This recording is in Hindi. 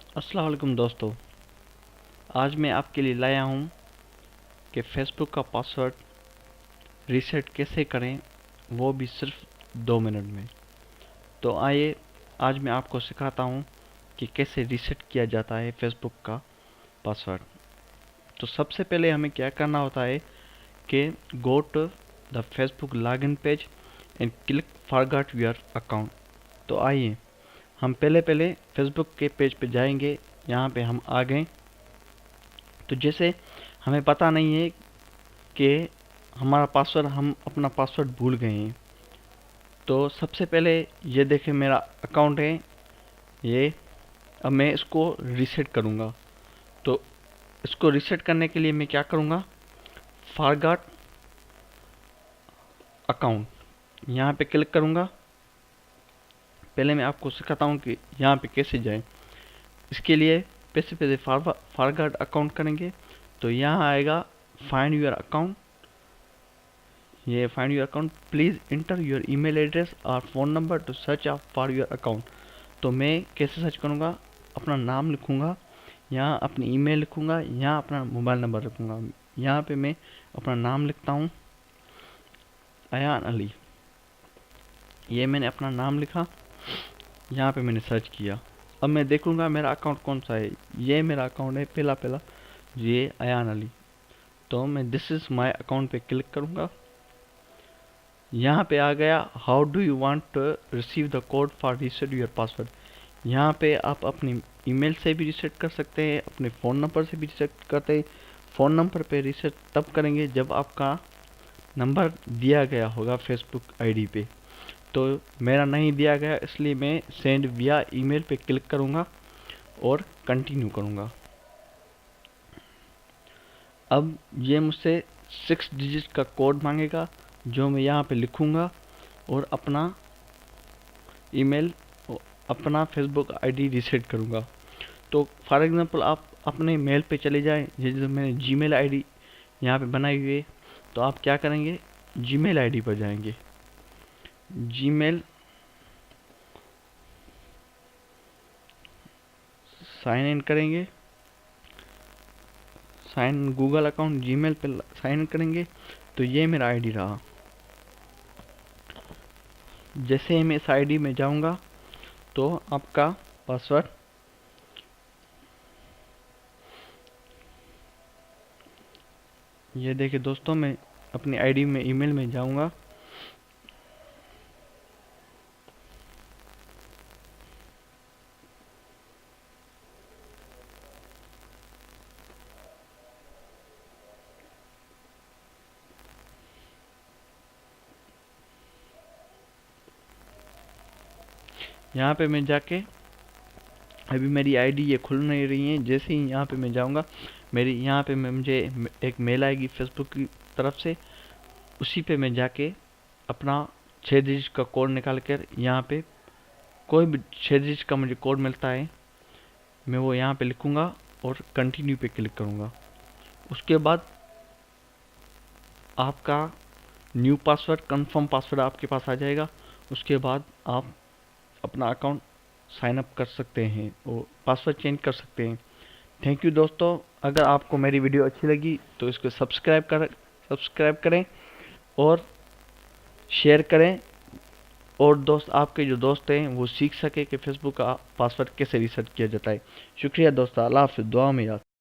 अस्सलाम वालेकुम दोस्तों। आज मैं आपके लिए लाया हूँ कि फेसबुक का पासवर्ड रीसेट कैसे करें, वो भी सिर्फ 2 मिनट में। तो आइए आज मैं आपको सिखाता हूँ कि कैसे रीसेट किया जाता है फेसबुक का पासवर्ड। तो सबसे पहले हमें क्या करना होता है कि go to the Facebook login page and click forgot your account. तो आइए हम पहले पहले फेसबुक के पेज पे जाएंगे। यहाँ पे हम आ गए। तो जैसे हमें पता नहीं है कि हमारा पासवर्ड, हम अपना पासवर्ड भूल गए हैं, तो सबसे पहले ये देखें मेरा अकाउंट है ये। अब मैं इसको रीसेट करूँगा। तो इसको रीसेट करने के लिए मैं क्या करूँगा, फॉरगॉट अकाउंट यहाँ पे क्लिक करूँगा। पहले मैं आपको सिखाता हूँ कि यहाँ पे कैसे जाएं। इसके लिए पहले फॉरगॉट अकाउंट करेंगे तो यहाँ आएगा फाइंड योर अकाउंट। ये find your account, please enter your email address और phone number to search for your account. तो मैं कैसे सर्च करूँगा, अपना नाम लिखूँगा, यहाँ अपनी ईमेल लिखूँगा, यहाँ अपना मोबाइल नंबर लिखूँगा। यहाँ पे मैं अपना नाम लिखता हूँ, अयान अली। ये मैंने अपना नाम लिखा, यहाँ पे मैंने सर्च किया। अब मैं देखूँगा मेरा अकाउंट कौन सा है। ये मेरा अकाउंट है पहला पहला, ये अयान अली। तो मैं दिस इज़ माई अकाउंट पे क्लिक करूँगा। यहाँ पे आ गया how do you want to receive the code for reset your password. यहाँ पे आप अपनी ईमेल से भी रीसेट कर सकते हैं, अपने फ़ोन नंबर से भी रीसेट करते हैं। फ़ोन नंबर पे रीसेट तब करेंगे जब आपका नंबर दिया गया होगा फेसबुक आईडी पे। तो मेरा नहीं दिया गया, इसलिए मैं सेंड विया ईमेल पे क्लिक करूँगा और कंटिन्यू करूँगा। अब ये मुझसे 6 डिजिट का कोड मांगेगा, जो मैं यहाँ पे लिखूँगा और अपना ईमेल, अपना फेसबुक आईडी रीसेट करूँगा। तो फॉर एग्ज़ाम्पल आप अपने मेल पे चले जाएं, जैसे मैंने जीमेल आईडी यहाँ पे बनाई हुई है। तो आप क्या करेंगे, जीमेल आईडी पर जाएंगे, जीमेल साइन इन करेंगे, साइन गूगल अकाउंट जीमेल पे साइन इन करेंगे। तो ये मेरा आईडी रहा। जैसे ही मैं इस आईडी में जाऊंगा तो आपका पासवर्ड, ये देखिए दोस्तों, मैं अपनी आईडी में ईमेल में जाऊंगा। यहाँ पे मैं जाके, अभी मेरी आईडी ये खुल नहीं रही है। जैसे ही यहाँ पे मैं जाऊँगा, मेरी यहाँ पे मुझे एक मेल आएगी फेसबुक की तरफ से। उसी पे मैं जाके अपना 6 डिजिट का कोड निकाल कर, यहाँ पे कोई भी 6 डिजिट का मुझे कोड मिलता है, मैं वो यहाँ पे लिखूँगा और कंटिन्यू पे क्लिक करूँगा। उसके बाद आपका न्यू पासवर्ड, कंफर्म पासवर्ड आपके पास आ जाएगा। उसके बाद आप अपना अकाउंट साइन अप कर सकते हैं और पासवर्ड चेंज कर सकते हैं। थैंक यू दोस्तों। अगर आपको मेरी वीडियो अच्छी लगी तो इसको सब्सक्राइब करें और शेयर करें, और दोस्त, आपके जो दोस्त हैं वो सीख सके कि फेसबुक का पासवर्ड कैसे रीसेट किया जाता है। शुक्रिया दोस्तों, अल्लाह हाफ़िज़, दुआ में याद।